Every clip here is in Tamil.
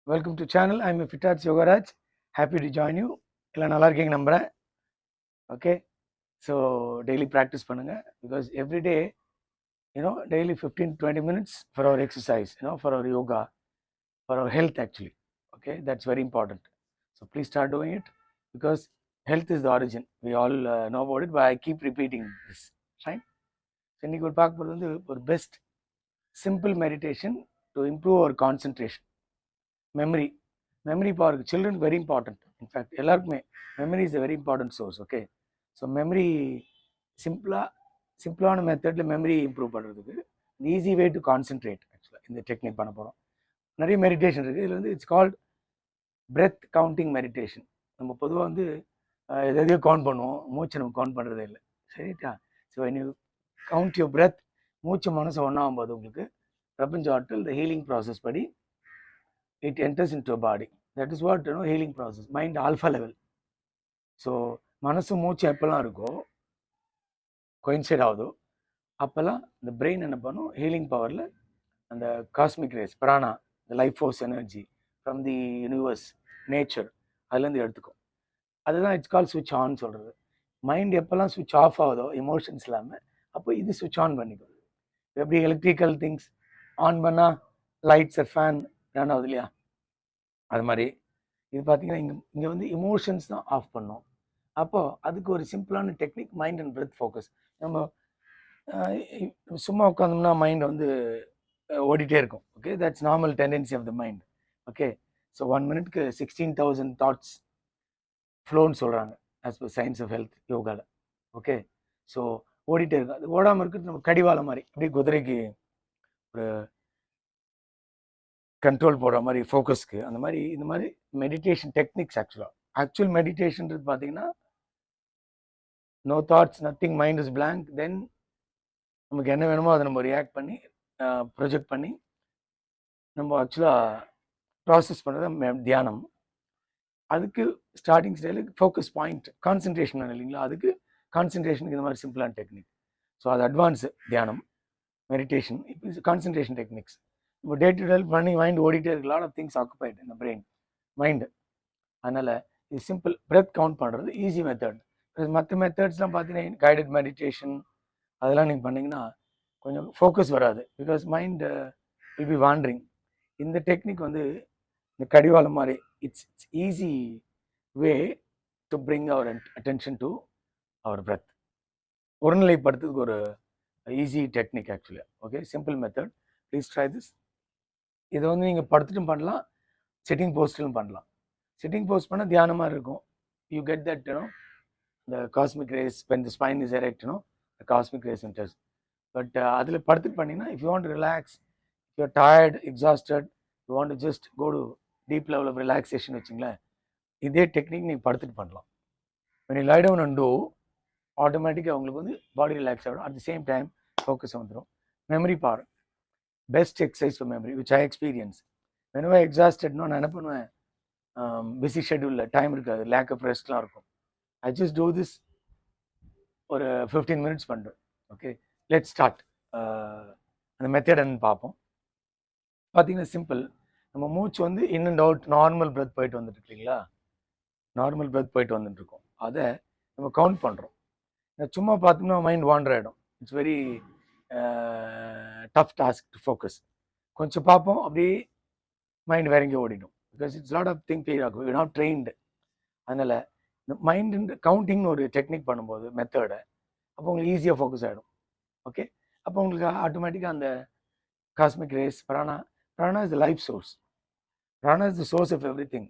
Welcome to channel. I'm a Fitarts Yogaraj. Happy to join you. எல்லாம் நல்லா இருக்கீங்க நம்புறேன். Okay. So daily practice பண்ணுங்க because every day, daily 15-20 minutes for our exercise, for our yoga, for our health actually. Okay, that's very important. So please start doing it because health is the origin. We all know about it, but I keep repeating this. Right? So இன்னைக்கு ஒரு பார்க்க போகிறது வந்து ஒரு best simple meditation to improve our concentration. memory power children very important. In fact எல்லாருக்குமே memory is a very important source. Okay, so memory சிம்பிளான மெத்தட்ல மெமரி இம்ப்ரூவ் பண்ணுறதுக்கு ஈஸி வே டு கான்சென்ட்ரேட் ஆக்சுவலாக இந்த டெக்னிக் பண்ண போகிறோம். நிறைய மெடிடேஷன் இருக்குது. இதில் வந்து it's called breath counting meditation. நம்ம பொதுவாக வந்து எதையோ கவுண்ட் பண்ணுவோம், மூச்சு நம்ம கவுண்ட் பண்ணுறதே இல்லை. Sarita? So when you count your breath, மூச்சு மனசு ஒன்றாகும் போது உங்களுக்கு பிரபஞ்ச ஆற்றல் இந்த ஹீலிங் ப்ராசஸ் படி it enters into a body. That is what healing process, mind alpha level. So மனசு மூச்சு எப்பெல்லாம் இருக்கோ கோயின்சைட் ஆகுதோ அப்போல்லாம் இந்த பிரெயின் என்ன பண்ணும், ஹீலிங் பவரில் அந்த காஸ்மிக் ரேஸ் பிராணா, இந்த life force energy from the universe nature அதுலேருந்து எடுத்துக்கும். அதுதான் இட்ஸ் கால் ஸ்விட்ச் ஆன் சொல்கிறது. மைண்ட் எப்போல்லாம் ஸ்விட்ச் ஆஃப் ஆகுதோ எமோஷன்ஸ் இல்லாமல் அப்போ இது ஸ்விட்ச் ஆன் பண்ணிக்கும். எப்படி எலக்ட்ரிக்கல் திங்ஸ் ஆன் பண்ணால் லைட்ஸ் ஃபேன் ரன் ஆகுது இல்லையா, அது மாதிரி இது பார்த்தீங்கன்னா இங்கே வந்து இமோஷன்ஸ் தான் ஆஃப் பண்ணோம். அப்போது அதுக்கு ஒரு சிம்பிளான technique mind and breath focus. நம்ம சும்மா உட்காந்தோம்னா மைண்ட் வந்து ஓடிட்டே இருக்கும். Okay, that's normal tendency of the mind. Okay, so 1 minute 16,000 thoughts ஃப்ளோன்னு சொல்கிறாங்க as per science of health யோகாவில். ஓகே, ஸோ ஓடிட்டே இருக்கும். அது ஓடாமல் இருக்கிறது நம்ம கடிவாளம் மாதிரி, இப்படி குதிரைக்கு ஒரு கண்ட்ரோல் போடுற மாதிரி ஃபோக்கஸ்க்கு. அந்த மாதிரி இந்த மாதிரி மெடிடேஷன் டெக்னிக்ஸ் ஆக்சுவல் மெடிடேஷன்றது பார்த்தீங்கன்னா no thoughts, nothing, mind is blank. Then நமக்கு என்ன வேணுமோ அதை நம்ம ரியாக்ட் பண்ணி ப்ரொஜெக்ட் பண்ணி நம்ம ஆக்சுவலாக ப்ராசஸ் பண்ணுறது தியானம். அதுக்கு ஸ்டார்டிங் ஸ்டைலுக்கு ஃபோக்கஸ் பாயிண்ட் கான்சன்ட்ரேஷன் இல்லைங்களா, அதுக்கு கான்சன்ட்ரேஷனுக்கு இந்த மாதிரி சிம்பிளான டெக்னிக். ஸோ அது அட்வான்ஸு தியானம் மெடிடேஷன். இப்போ கான்சன்ட்ரேஷன் டெக்னிக்ஸ். இப்போ டே டு டே பண்ணி மைண்ட் ஓடிட்டே இருக்கு, லாட் ஆஃப் திங்ஸ் ஆக்குபைட் இந்த பிரெயின் மைண்டு. அதனால் இது சிம்பிள் பிரெத் கவுண்ட் பண்ணுறது ஈஸி மெத்தட். மற்ற மெத்தட்ஸ்லாம் பார்த்தீங்கன்னா கைடட் மெடிடேஷன் அதெல்லாம் நீங்கள் பண்ணிங்கன்னா கொஞ்சம் ஃபோக்கஸ் வராது, because mind will be wandering. இந்த டெக்னிக் வந்து இந்த கடிவாளம் மாதிரி it's easy way to bring our attention to our breath. ஒருநிலைப்படுத்துறதுக்கு ஒரு easy technique actually. Okay, simple method, please try this. இதை வந்து நீங்கள் படுத்துட்டும் பண்ணலாம், சிட்டிங் போஸ்ட்டும் பண்ணலாம். சிட்டிங் போஸ்ட் பண்ணால் தியானமாக இருக்கும். You get that the cosmic rays when the spine is erect, the cosmic rays enters. But அதில் படுத்துட்டு பண்ணிங்கன்னா, if you want to relax, if you are tired, exhausted, you want to just go to deep level of relaxation வச்சுங்களேன், இதே டெக்னிக் நீங்கள் படுத்துட்டு பண்ணலாம். when you lie down and do, ஆட்டோமேட்டிக்காக உங்களுக்கு வந்து பாடி ரிலாக்ஸ் ஆகிடும். At the same time focus வந்துடும். Memory power, best exercise for memory which I experience. whenever எக்ஸாஸ்டட்னா நான் என்ன பண்ணுவேன், பிஸி ஷெட்யூலில் டைம் இருக்காது, லேக் ஆஃப் ரெஸ்ட்லாம் இருக்கும். I just do this ஒரு 15 minutes பண்ணுறேன். Okay, let start. அந்த மெத்தடன்னு பார்ப்போம். பார்த்தீங்கன்னா சிம்பிள். நம்ம மூச்சு வந்து in and out normal breath போயிட்டு வந்துட்டு இருக்கீங்களா, நார்மல் பிரெத் போயிட்டு வந்துட்டுருக்கோம். அதை நம்ம கவுண்ட் பண்ணுறோம். சும்மா பார்த்தோம்னா மைண்ட் வாண்டர் ஆகிடும். It's very tough task to focus. கொஞ்சம் பார்ப்போம், அப்படியே மைண்ட் வேற எங்கேயும் ஓடிடும், because it's lot of thing clear ஆகும், யூ நாட் ட்ரெயின்டு. அதனால் இந்த மைண்ட் கவுண்டிங்னு ஒரு டெக்னிக் பண்ணும்போது மெத்தடை, அப்போ உங்களுக்கு ஈஸியாக ஃபோக்கஸ் ஆகிடும். ஓகே, அப்போ உங்களுக்கு ஆட்டோமேட்டிக்காக அந்த cosmic rays prana is the life source. Prana is the source of everything.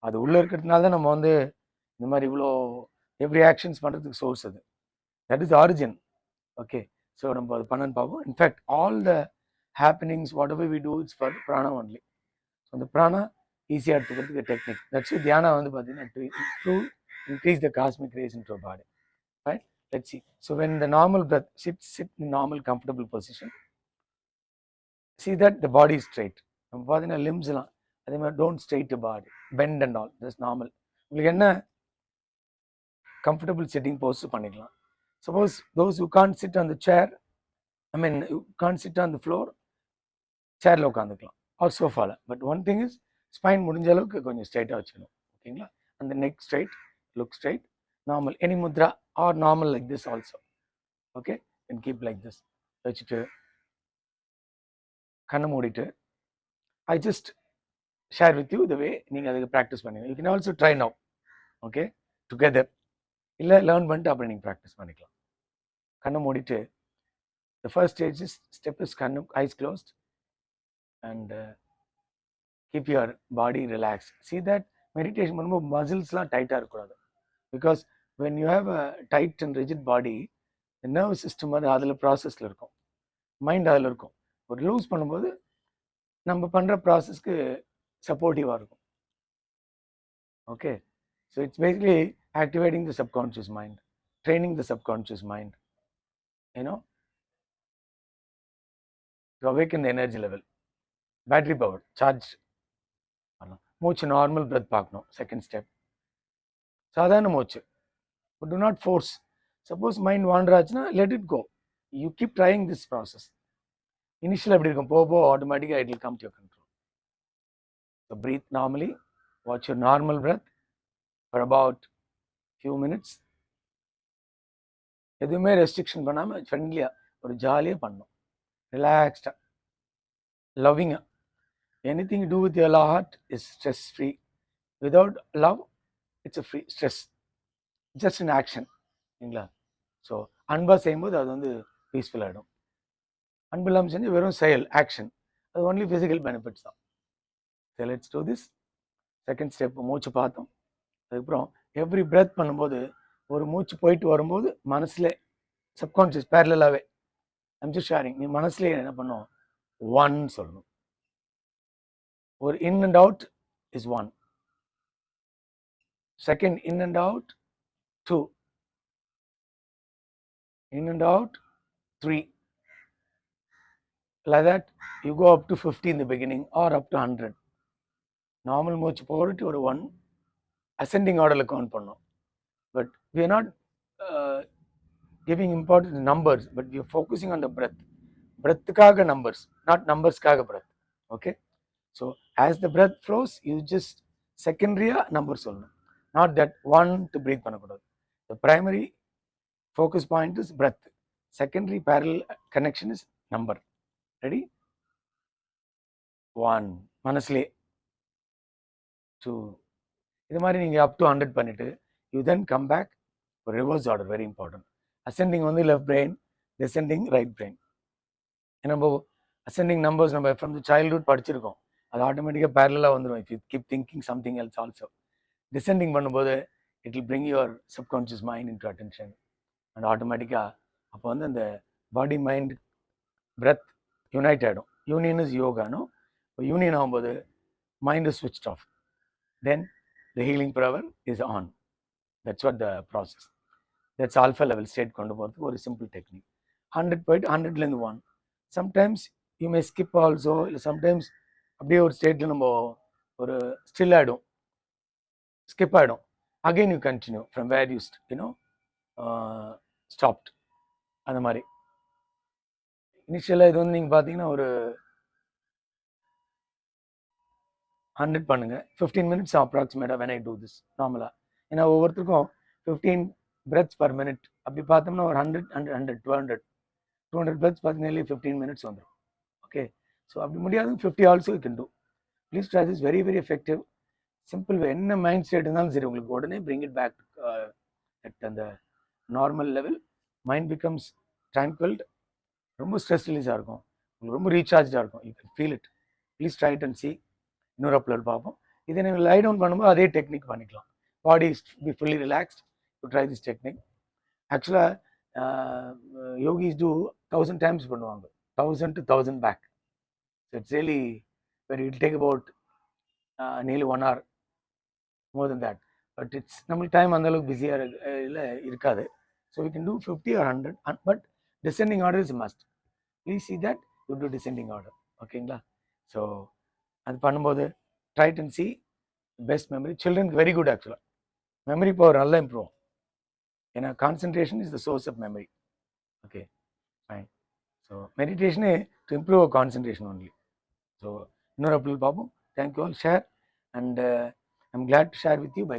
அது உள்ளே இருக்கிறதுனால தான் நம்ம வந்து இந்த மாதிரி இவ்வளோ எவ்ரி ஆக்ஷன்ஸ் பண்ணுறதுக்கு சோர்ஸ் அது. That is origin. Okay, so நம்ம அது பண்ணன்னு பார்ப்போம். In fact all the happenings whatever we do it's for prana only. So அந்த பிராணா ஈஸியாக எடுத்துக்கிறதுக்கு டெக்னிக். தட்ஸ் தியானா வந்து பார்த்தீங்கன்னா to improve increase the cosmic rays into your body. Right, let's see. So when the normal breath, sit in normal comfortable position, see that the body is straight. நம்ம பார்த்தீங்கன்னா லிம்ஸ்லாம் அதே மாதிரி don't straight the body, bend and all, that's normal. உங்களுக்கு என்ன comfortable sitting pose பண்ணிக்கலாம். Suppose those who can't sit on the chair, I mean you can't sit on the floor, chairல உட்காந்துக்கலாம் or sofaல. But one thing is spine முடிஞ்ச அளவுக்கு கொஞ்சம் ஸ்ட்ரைட்டாக வச்சுக்கணும். ஓகேங்களா? அந்த neck straight, look straight, normal any mudra or normal like this also. Okay, and keep like this வச்சுட்டு கண்ணை மூடிட்டு I just share with you the way நீங்கள் அதுக்கு ப்ராக்டிஸ் பண்ணுங்க. You can also try now. Okay, together. இல்லை லேர்ன் பண்ணிட்டு அப்புறம் நீங்கள் ப்ராக்டிஸ் பண்ணிக்கலாம். கண்ணை மூடிட்டு the first stage is step is eyes closed and keep your body relaxed. See that meditation பண்ணும்போது மசில்ஸ்லாம் டைட்டாக இருக்கக்கூடாது. Because when you have a tight and rigid body, the nerve system வந்து அதில் ப்ராசஸில் இருக்கும், மைண்ட் அதில் இருக்கும். ஒரு லூஸ் பண்ணும்போது நம்ம பண்ணுற ப்ராசஸ்க்கு சப்போர்ட்டிவாக இருக்கும். Okay, so it's basically activating the subconscious mind, training the subconscious mind, you know to awaken the energy level, battery power, charge. மூச்சு நார்மல் பிரெத் பார்க்கணும். செகண்ட் ஸ்டெப் சாதாரண மூச்சு, but do not force. Suppose mind wander ஆச்சுன்னா let it go. You keep trying this process. Initial எப்படி இருக்கும், போக ஆட்டோமேட்டிக்காக it will come to your control. So breathe normally, watch your normal breath for about few minutes. எதுவுமே ரெஸ்ட்ரிக்ஷன் பண்ணாமல் ஃப்ரெண்ட்லியாக ஒரு ஜாலியாக பண்ணணும், ரிலாக்ஸ்டாக, லவ்விங்காக. Anything you do with your heart is stress free. Without love, it's a free stress, just an action. இல்லைங்களா? ஸோ அன்பாக செய்யும்போது அது வந்து பீஸ்ஃபுல் ஆகிடும். அன்பு இல்லாமல் செஞ்சு வெறும் செயல், ஆக்ஷன், அது ஒன்லி ஃபிசிக்கல் பெனிஃபிட்ஸ் தான். So let's do this. Second step மூச்சு பார்த்தோம். அதுக்கப்புறம் எவ்ரி பிரெத் பண்ணும்போது ஒரு மூச்சு போயிட்டு வரும்போது மனசில் சப்கான்ஷியஸ் பேரலாகவே ஐம் ஜஸ்ட் ஷேரிங், நீ மனசுலேயே என்ன பண்ணும், ஒன் சொல்லணும். ஒரு in and out is 1. Second in and out 2. In and out 3. Like that you go up to 50 in the beginning or up to 100. Normal மூச்சு போட்டு ஒரு 1 ascending orderல கவுண்ட் பண்ணோம். But we are not giving important numbers, but we are focusing on the breath. breathக்காக numbers, not numbersக்காக breath. Okay, so as the breath flows, you just secondary number சொல்லணும், not that one to breathe பண்ணக்கூடாது. The primary focus point is breath, secondary parallel connection is number. Ready? 1 மனசுலே, 2. இது மாதிரி நீங்கள் அப் டு 100 பண்ணிட்டு யூ தென் கம் பேக். ஒரு reverse order very important. Ascending வந்து left brain, descending right brain. நம்ம அசெண்டிங் நம்பர்ஸ் நம்ம ஃப்ரம் தி சைல்ட்ஹுட் படிச்சிருக்கோம், அது ஆட்டோமேட்டிக்காக பேரலாக வந்துடும் if you keep thinking something else also. Descending பண்ணும்போது it will bring your subconscious mind into attention and ஆட்டோமேட்டிக்காக அப்போ வந்து அந்த பாடி மைண்ட் பிரெத் யுனைட் ஆகிடும். யூனியன் இஸ் யோகானோ. இப்போ யூனியன் ஆகும்போது mind is switched off, then the healing power is on. That's what the process. That's alpha level state கொண்டு போகிறதுக்கு ஒரு சிம்பிள் டெக்னிக். 100 போயிட்டு 100லேருந்து 1. Sometimes you may skip also. இல்லை சம்டைம்ஸ் அப்படியே ஒரு ஸ்டேட்டில் நம்ம ஒரு ஸ்டில் ஆகிடும், ஸ்கிப் ஆகிடும். Again you continue from where you you know stopped. அந்த மாதிரி இனிஷியலாக இது வந்து நீங்கள் பார்த்தீங்கன்னா ஒரு 100 பண்ணுங்க, 15 minutes அப்ராக்சிமேட்டாக when I do this நார்மலாக. ஏன்னா ஒவ்வொருத்தருக்கும் 15 breaths per minute அப்படி பார்த்தோம்னா ஒரு 100 100 200 breaths பார்த்தீங்கன்னா 15 minutes வந்துடும். ஓகே, ஸோ அப்படி முடியாது 50 also you can do. Please try this, very very effective, simple. என்ன மைண்ட் ஸ்டேட் இருந்தாலும் சரி உங்களுக்கு உடனே பிரிங் இட் பேக் அட் அந்த normal level. Mind becomes tranquilled, ரொம்ப ஸ்ட்ரெஸ் ரிலீஸாக இருக்கும், உங்களுக்கு ரொம்ப ரீசார்ஜாக இருக்கும். You can feel it. Please try it and see. இன்னொரு அப்லோட் பார்ப்போம். இதை நீங்கள் லை டவுன் பண்ணும்போது அதே டெக்னிக் பண்ணிக்கலாம். Body be fully relaxed to try this technique. ஆக்சுவலாக யோகிஸ் டூ 1000 times பண்ணுவாங்க, 1000 to 1000 back. So it's really very, it take about nearly 1 hour, more then that. But it's நம்மளுக்கு டைம் அந்தளவுக்கு பிஸியாக இல்லை இருக்காது. So we can do 50 or 100, but descending order is must. Please see that you do descending order. ஓகேங்களா? ஸோ அது பண்ணும்போது try and see best memory. சில்ட்ரனுக்கு வெரி குட் ஆக்சுவலாக, மெமரி பவர் நல்லா இம்ப்ரூவ் ஆகும். ஏன்னா concentration is the source of memory. Okay, fine. So மெடிடேஷனே to improve concentration only. So இன்னொரு அப்லோட் பார்ப்போம். Thank you all. Share and I'm glad to share with you. By.